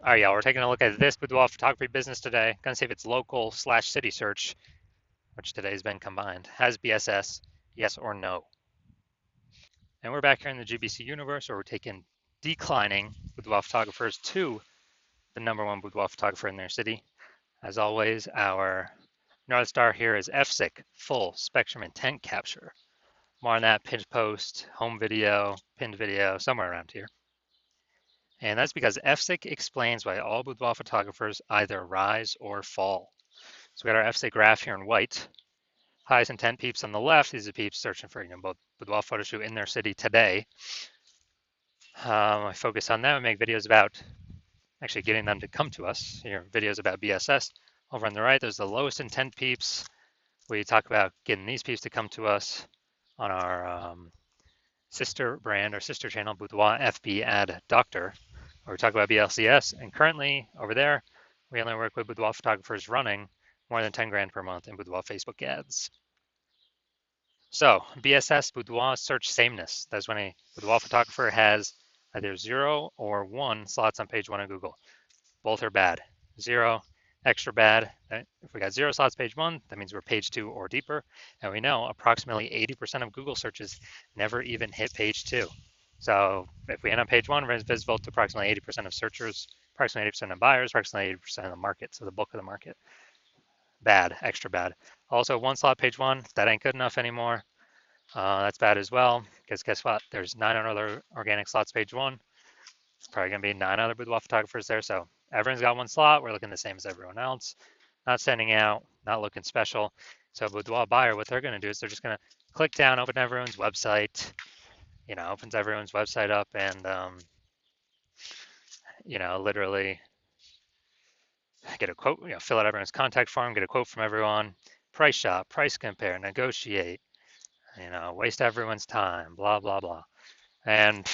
All right, y'all, we're taking a look at this boudoir photography business today. Gonna see if it's local/city search, which today has been combined, has BSS, yes or no. And we're back here in the GBC universe where we're taking declining boudoir photographers to the #1 boudoir photographer in their city. As always, our North Star here is FSIC, full spectrum intent capture. More on that pinned post, home video, pinned video, somewhere around here. And that's because FSIC explains why all boudoir photographers either rise or fall. So we got our FSIC graph here in white. Highest intent peeps on the left. These are peeps searching for both boudoir photo shoot in their city today. I focus on them and make videos about actually getting them to come to us. Here, videos about BSS. Over on the right, there's the lowest intent peeps. We talk about getting these peeps to come to us on our sister brand or sister channel, Boudoir FB Ad Doctor, where we talk about BLCS. And currently over there, we only work with boudoir photographers running more than 10 grand per month in boudoir Facebook ads. So BSS boudoir search sameness. That's when a boudoir photographer has either 0 or 1 slots on page 1 of Google. Both are bad. 0, extra bad. If we got 0 slots page 1, that means we're page 2 or deeper. And we know approximately 80% of Google searches never even hit page 2. So if we end on page 1, we're visible to approximately 80% of searchers, approximately 80% of buyers, approximately 80% of the market, so the bulk of the market. Bad, extra bad. Also, 1 slot page 1, that ain't good enough anymore. That's bad as well, because guess what? There's 9 other organic slots page 1. It's probably going to be 9 other boudoir photographers there. So everyone's got 1 slot. We're looking the same as everyone else. Not standing out, not looking special. So boudoir buyer, what they're going to do is they're just going to click down, open everyone's website, opens everyone's website up and, literally get a quote, fill out everyone's contact form, get a quote from everyone, price shop, price compare, negotiate, waste everyone's time, blah, blah, blah. And,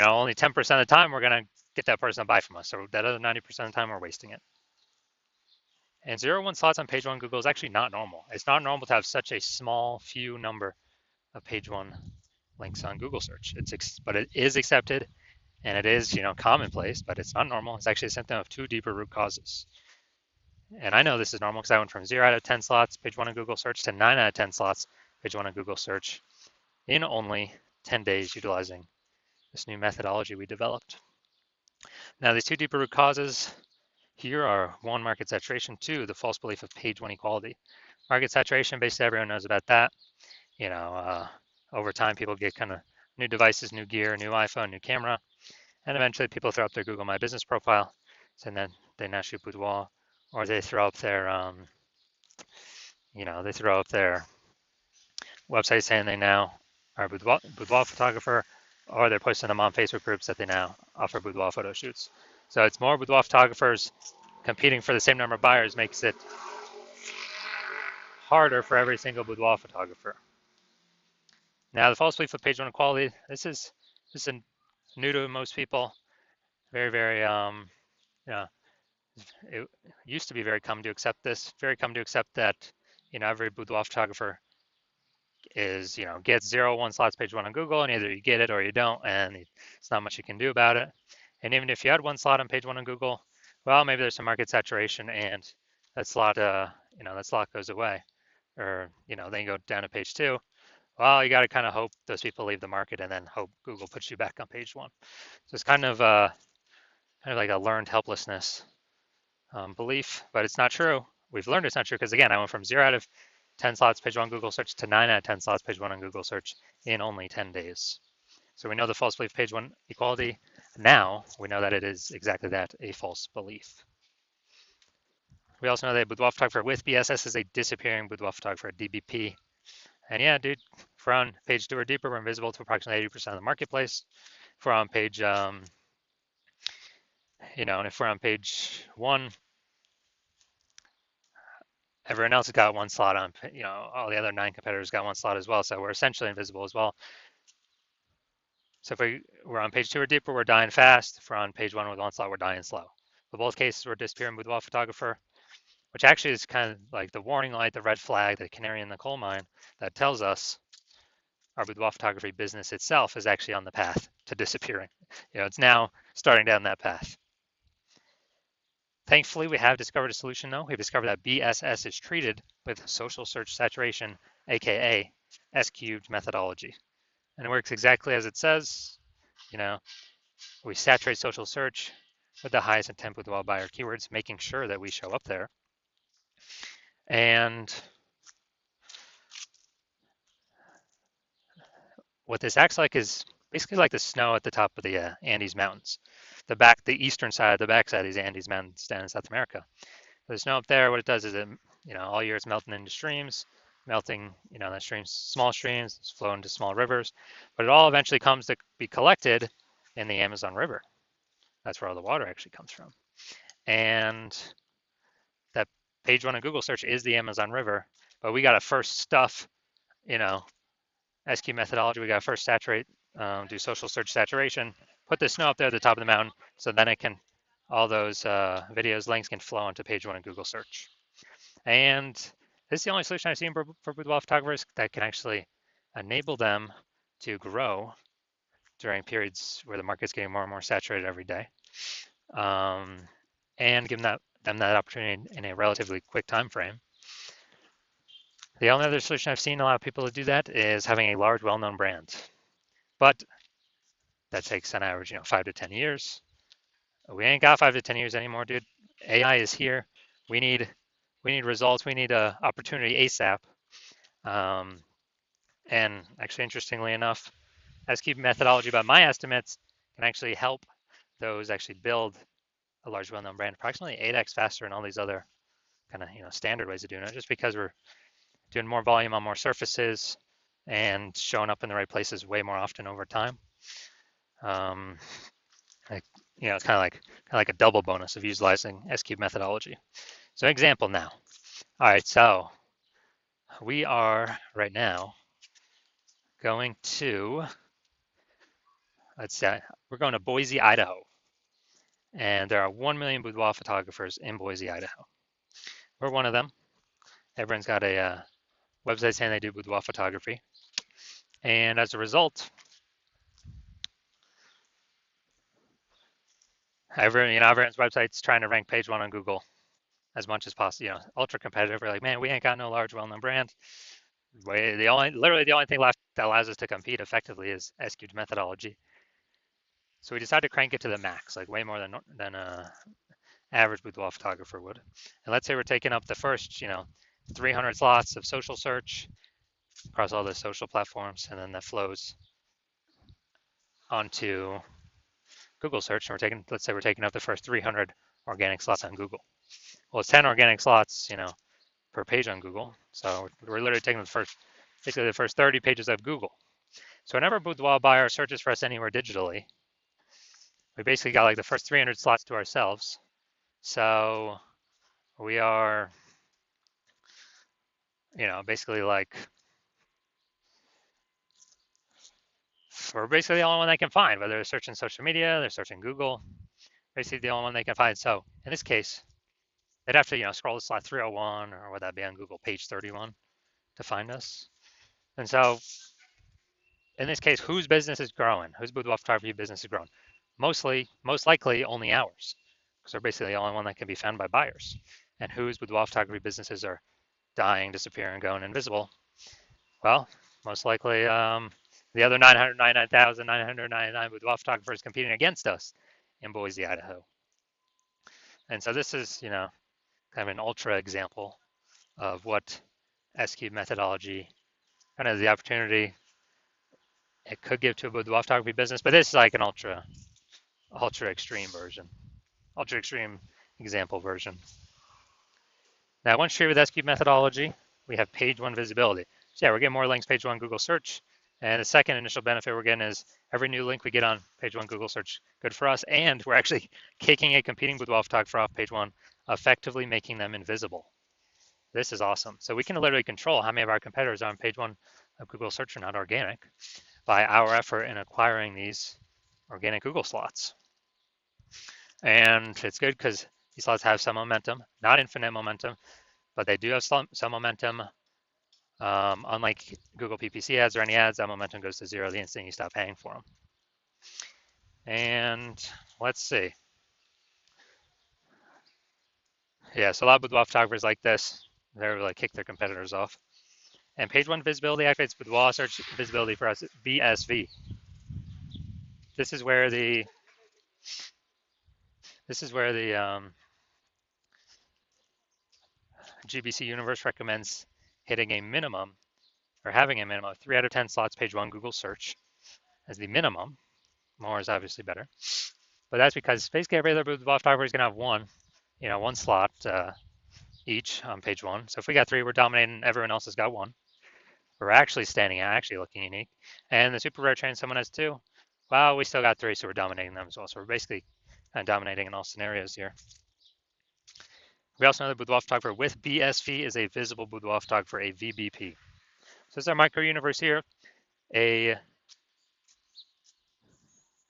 only 10% of the time we're going to get that person to buy from us. So that other 90% of the time we're wasting it. And 0 1 slots on page 1 Google is actually not normal. It's not normal to have such a small few number of page 1 links on Google search. But it is accepted and it is, commonplace, but it's not normal. It's actually a symptom of 2 deeper root causes. And I know this is normal because I went from 0 out of 10 slots, page 1 of Google search, to 9 out of 10 slots, page 1 of Google search in only 10 days utilizing this new methodology we developed. Now, these 2 deeper root causes here are 1, market saturation, 2, the false belief of page 1 equality. Market saturation, basically everyone knows about that. Over time, people get kind of new devices, new gear, new iPhone, new camera, and eventually people throw up their Google My Business profile, and then they now shoot boudoir, or they throw up their, website saying they now are a boudoir photographer, or they're posting them on Facebook groups that they now offer boudoir photo shoots. So it's more boudoir photographers competing for the same number of buyers makes it harder for every single boudoir photographer. Now, the false belief of page 1 equality, this is new to most people. Very, very, it used to be very common to accept this, very common to accept that, every boudoir photographer is, gets 0 1 slots page 1 on Google, and either you get it or you don't, and it's not much you can do about it. And even if you had 1 slot on page 1 on Google, well, maybe there's some market saturation and that slot, that slot goes away, or, then you go down to page 2. Well, you got to kind of hope those people leave the market and then hope Google puts you back on page 1. So it's kind of like a learned helplessness belief, but it's not true. We've learned it's not true because, again, I went from 0 out of 10 slots page 1 Google search to 9 out of 10 slots page 1 on Google search in only 10 days. So we know the false belief page 1 equality. Now we know that it is exactly that, a false belief. We also know that a boudoir photographer with BSS is a disappearing boudoir photographer, DBP. And yeah, dude, if we're on page 2 or deeper, we're invisible to approximately 80% of the marketplace. If we're on page, and if we're on page 1, everyone else has got 1 slot on, all the other 9 competitors got 1 slot as well. So we're essentially invisible as well. So if we're on page 2 or deeper, we're dying fast. If we're on page 1 with 1 slot, we're dying slow. But both cases, we're disappearing boudoir photographer, which actually is kind of like the warning light, the red flag, the canary in the coal mine that tells us our boudoir photography business itself is actually on the path to disappearing. It's now starting down that path. Thankfully, we have discovered a solution though. We've discovered that BSS is treated with social search saturation, aka S cubed methodology. And it works exactly as it says. You know, we saturate social search with the highest intent boudoir buyer keywords, making sure that we show up there. And what this acts like is basically like the snow at the top of the Andes Mountains, the eastern side, the backside of these Andes Mountains down in South America. The snow up there, what it does is it, all year it's melting into streams, melting, the streams, small streams, flow into small rivers, but it all eventually comes to be collected in the Amazon River. That's where all the water actually comes from. And that page one in Google search is the Amazon River, but we got to first stuff, SQ methodology. We got to first saturate, do social search saturation, put the snow up there at the top of the mountain, so then it can, all those videos, links can flow into page one in Google search. And this is the only solution I've seen for boudoir photographers that can actually enable them to grow during periods where the market's getting more and more saturated every day, and give them that opportunity in a relatively quick time frame. The only other solution I've seen a lot of people to do that is having a large, well-known brand, but that takes on average, 5 to 10 years. We ain't got 5 to 10 years anymore, dude. AI is here. We need results. We need a opportunity ASAP. And actually, interestingly enough, SQ methodology, by my estimates, can actually help those actually build a large, well-known brand approximately 8x faster than all these other kind of standard ways of doing it, just because we're doing more volume on more surfaces and showing up in the right places way more often over time. It's kind of like a double bonus of utilizing S-cube methodology. So example now. All right, so we are right now going to, we're going to Boise, Idaho. And there are 1 million boudoir photographers in Boise, Idaho. We're one of them. Everyone's got a website saying they do boudoir photography. And as a result, everyone's website's trying to rank page one on Google as much as possible. Ultra competitive. We're like, man, we ain't got no large, well-known brand. Literally the only thing left that allows us to compete effectively is SQ's methodology. So we decided to crank it to the max, like way more than a average boudoir photographer would. And let's say we're taking up the first, 300 slots of social search across all the social platforms, and then that flows onto Google search. And let's say we're taking up the first 300 organic slots on Google. Well, it's 10 organic slots, per page on Google. So we're literally taking basically the first 30 pages of Google. So whenever a boudoir buyer searches for us anywhere digitally, we basically got like the first 300 slots to ourselves. So we are, basically like, we're basically the only one they can find, whether they're searching social media, they're searching Google, basically the only one they can find. So in this case, they'd have to, scroll to slot 301, or would that be on Google page 31 to find us? And so in this case, whose business is growing? Whose boudoir photography business is growing? Most likely only ours, because they're basically the only one that can be found by buyers. And whose boudoir photography businesses are dying, disappearing, going invisible? Well, most likely the other 999,999 boudoir photographers competing against us in Boise, Idaho. And so this is, kind of an ultra example of what S-cube methodology, kind of the opportunity it could give to a boudoir photography business, but this is like an ultra extreme version, ultra extreme example version. Now, once treated with S-cube methodology, we have page one visibility. So yeah, we're getting more links page one Google search. And the second initial benefit we're getting is every new link we get on page one Google search, good for us. And we're actually kicking a competing boudoir photographer off page one, effectively making them invisible. This is awesome. So we can literally control how many of our competitors are on page one of Google search are not organic by our effort in acquiring these organic Google slots. And it's good because these slots have some momentum, not infinite momentum, but they do have some momentum. Unlike Google PPC ads or any ads, that momentum goes to zero the instant you stop paying for them. And let's see. Yeah, so a lot of boudoir photographers like this. They're like kick their competitors off. And page one visibility activates boudoir search visibility for us BSV. This is where the GBC universe recommends hitting a minimum or having a minimum of 3 out of 10 slots page one Google search as the minimum. More is obviously better, but that's because basically every other boudoir photographer is going to have one slot each on page one. So if we got 3, we're dominating. Everyone else has got 1. We're actually standing out, actually looking unique. And the super rare train, someone has 2. Well, we still got 3, so we're dominating them as well. So we're basically kind of dominating in all scenarios here. We also know that boudoir photographer with BSV is a visible boudoir photographer, a VBP. So this is our micro universe here. A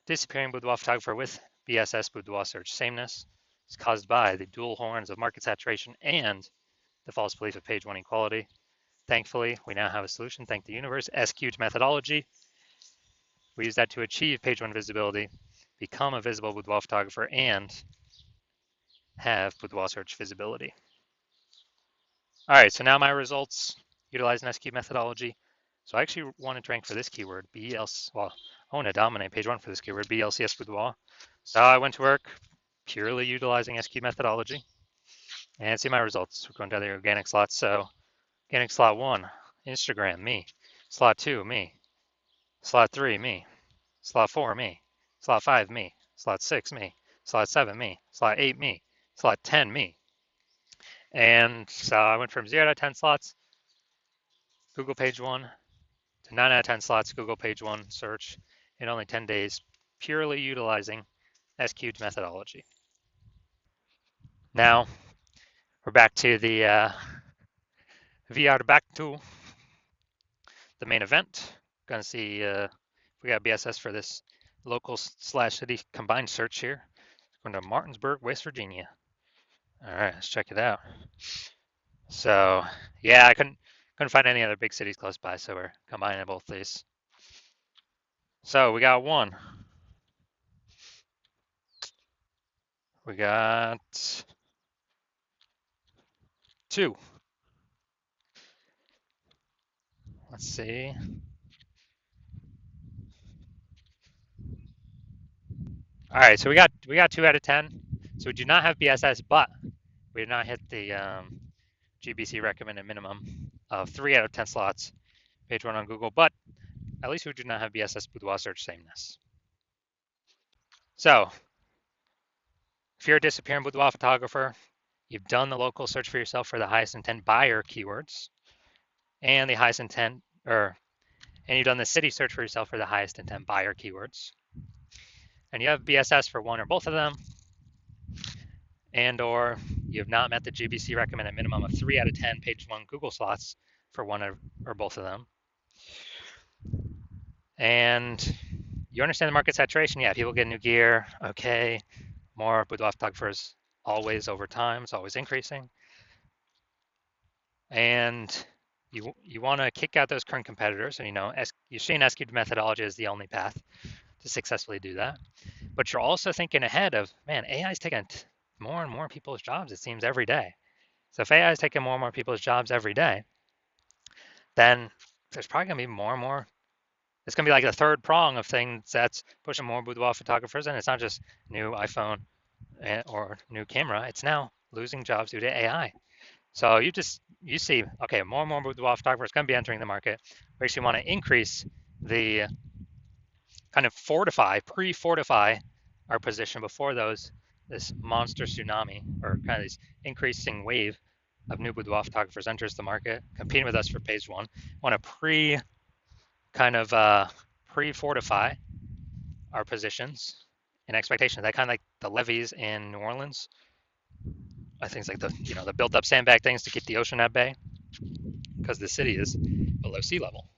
disappearing boudoir photographer with BSS boudoir search sameness is caused by the dual horns of market saturation and the false belief of page one equality. Thankfully, we now have a solution. Thank the universe. SQ'd methodology. We use that to achieve page one visibility, become a visible boudoir photographer, and have boudoir search visibility. All right, so now my results utilize an SQ methodology. So I actually wanted to rank for this keyword, I want to dominate page one for this keyword, BLCS boudoir. So I went to work purely utilizing SQ methodology. And see my results. We're going down the organic slots. So organic slot 1, Instagram, me. Slot 2, me. Slot 3, me. Slot 4, me. Slot 5, me. Slot 6, me. Slot 7, me. Slot 8, me. Slot 10, me. And so I went from 0 out of 10 slots, Google page 1, to 9 out of 10 slots, Google page 1 search in only 10 days, purely utilizing SQ'd methodology. Now, we're back to the back to the main event. Gonna see if we got BSS for this local / city combined search here. Going to Martinsburg, West Virginia. All right, let's check it out. So yeah, I couldn't find any other big cities close by, so we're combining both these. So we got 1. We got 2. Let's see. All right, so we got 2 out of 10. So we do not have BSS, but we did not hit the GBC recommended minimum of 3 out of 10 slots, page 1 on Google, but at least we do not have BSS boudoir search sameness. So if you're a disappearing boudoir photographer, you've done the local search for yourself for the highest intent buyer keywords and the highest intent, and you've done the city search for yourself for the highest intent buyer keywords, and you have BSS for one or both of them, and or you have not met the GBC recommended minimum of 3 out of 10 page 1 Google slots for one or both of them, and you understand the market saturation. Yeah, people get new gear. Okay, more boudoir photographers always over time. It's always increasing. And you want to kick out those current competitors. And you're seeing SQ'd methodology as the only path to successfully do that. But you're also thinking ahead of, man, AI is taking more and more people's jobs, it seems, every day. So if AI is taking more and more people's jobs every day, then there's probably going to be more and more. It's going to be like the third prong of things that's pushing more boudoir photographers. And it's not just new iPhone or new camera. It's now losing jobs due to AI. So you see, okay, more and more boudoir photographers going to be entering the market. We actually want to increase the kind of pre-fortify our position before this monster tsunami or kind of this increasing wave of new boudoir photographers enters the market, competing with us for page 1. Want to pre-fortify our positions in expectation. That kind of like the levees in New Orleans. I think it's like the built-up sandbag things to keep the ocean at bay because the city is below sea level.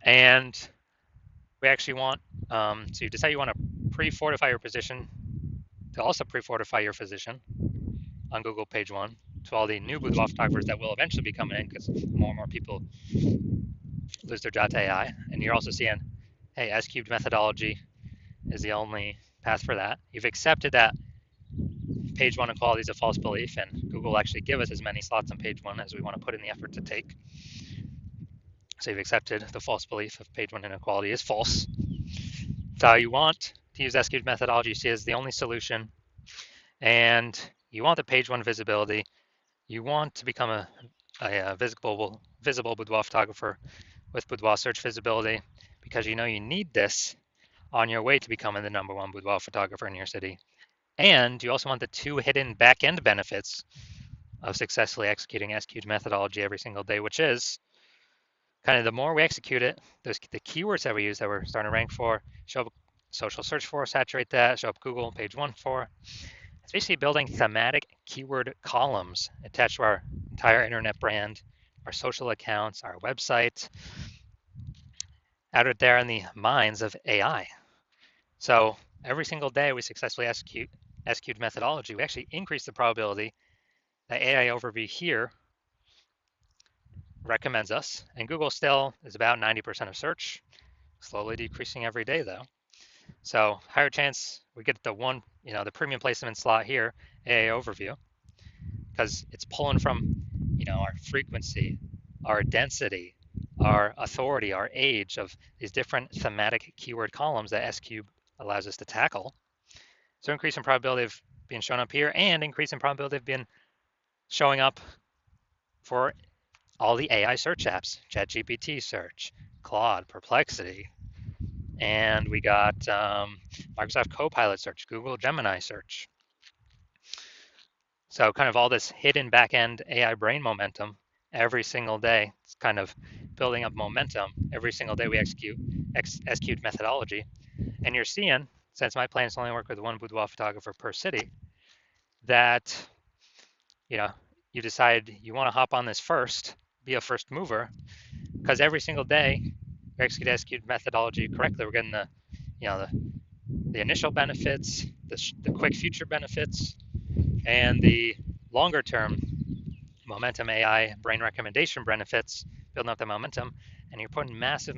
And we actually want to decide you want to pre-fortify your position, to also pre-fortify your position on Google page 1 to all the new boudoir photographers that will eventually be coming in because more and more people lose their job to AI. And you're also seeing, hey, S-cubed methodology is the only path for that. You've accepted that page one equality is a false belief, and Google will actually give us as many slots on page one as we want to put in the effort to take. So you've accepted the false belief of page one inequality is false. So you want to use SQ'd methodology you see as the only solution, and you want the page one visibility. You want to become a visible boudoir photographer with boudoir search visibility because you know you need this on your way to becoming the #1 boudoir photographer in your city. And you also want the two hidden back-end benefits of successfully executing SQ'd methodology every single day, which is kind of the more we execute it, the keywords that we use that we're starting to rank for, show up social search for, saturate that, show up Google page one for. It's basically building thematic keyword columns attached to our entire internet brand, our social accounts, our website, out there in the minds of AI. So every single day we successfully execute methodology, we actually increase the probability that AI overview here recommends us, and Google still is about 90% of search, slowly decreasing every day though. So higher chance we get the the premium placement slot here, AI overview, because it's pulling from, our frequency, our density, our authority, our age of these different thematic keyword columns that SQ allows us to tackle. So increase in probability of being shown up here and increase in probability of being showing up for all the AI search apps, ChatGPT search, Claude, Perplexity, and we got Microsoft Copilot search, Google Gemini search. So kind of all this hidden back-end AI brain momentum every single day. It's kind of building up momentum every single day we execute methodology. And you're seeing, since my plans only work with one boudoir photographer per city, that you decide you want to hop on this first, be a first mover, because every single day we execute methodology correctly. We're getting the initial benefits, the quick future benefits, and the longer term momentum AI brain recommendation benefits, building up the momentum, and you're putting massive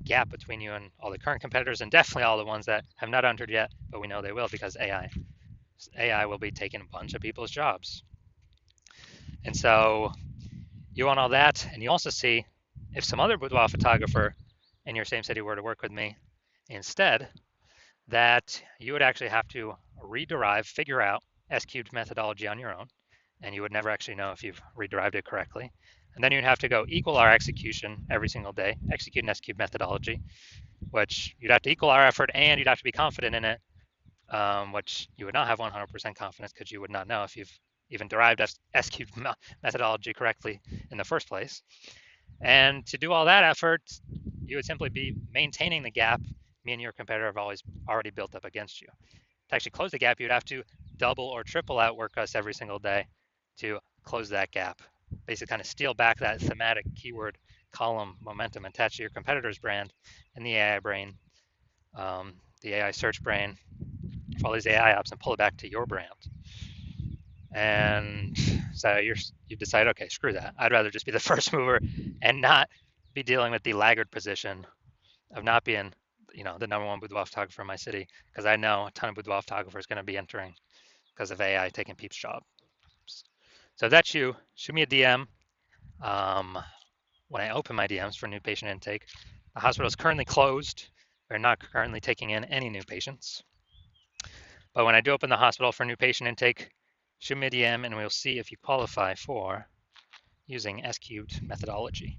gap between you and all the current competitors, and definitely all the ones that have not entered yet, but we know they will because AI will be taking a bunch of people's jobs. And so you want all that, and you also see if some other boudoir photographer in your same city were to work with me instead, that you would actually have to figure out SQ'd methodology on your own, and you would never actually know if you've rederived it correctly. And then you'd have to go equal our execution every single day, execute an SQ'd methodology, which you'd have to equal our effort and you'd have to be confident in it, which you would not have 100% confidence because you would not know if you've even derived SQ'd methodology correctly in the first place. And to do all that effort, you would simply be maintaining the gap me and your competitor have already built up against you. To actually close the gap, you'd have to double or triple outwork us every single day to close that gap. Basically kind of steal back that thematic keyword column momentum attached to your competitor's brand and the AI brain, the AI search brain for all these AI apps, and pull it back to your brand. And so you've decided, okay, screw that. I'd rather just be the first mover and not be dealing with the laggard position of not being the #1 boudoir photographer in my city, because I know a ton of boudoir photographers going to be entering because of AI taking Peep's job. So if that's you, shoot me a DM. When I open my DMs for new patient intake, the hospital is currently closed. We're not currently taking in any new patients. But when I do open the hospital for new patient intake, shoot me a DM and we'll see if you qualify for using SQ'd methodology.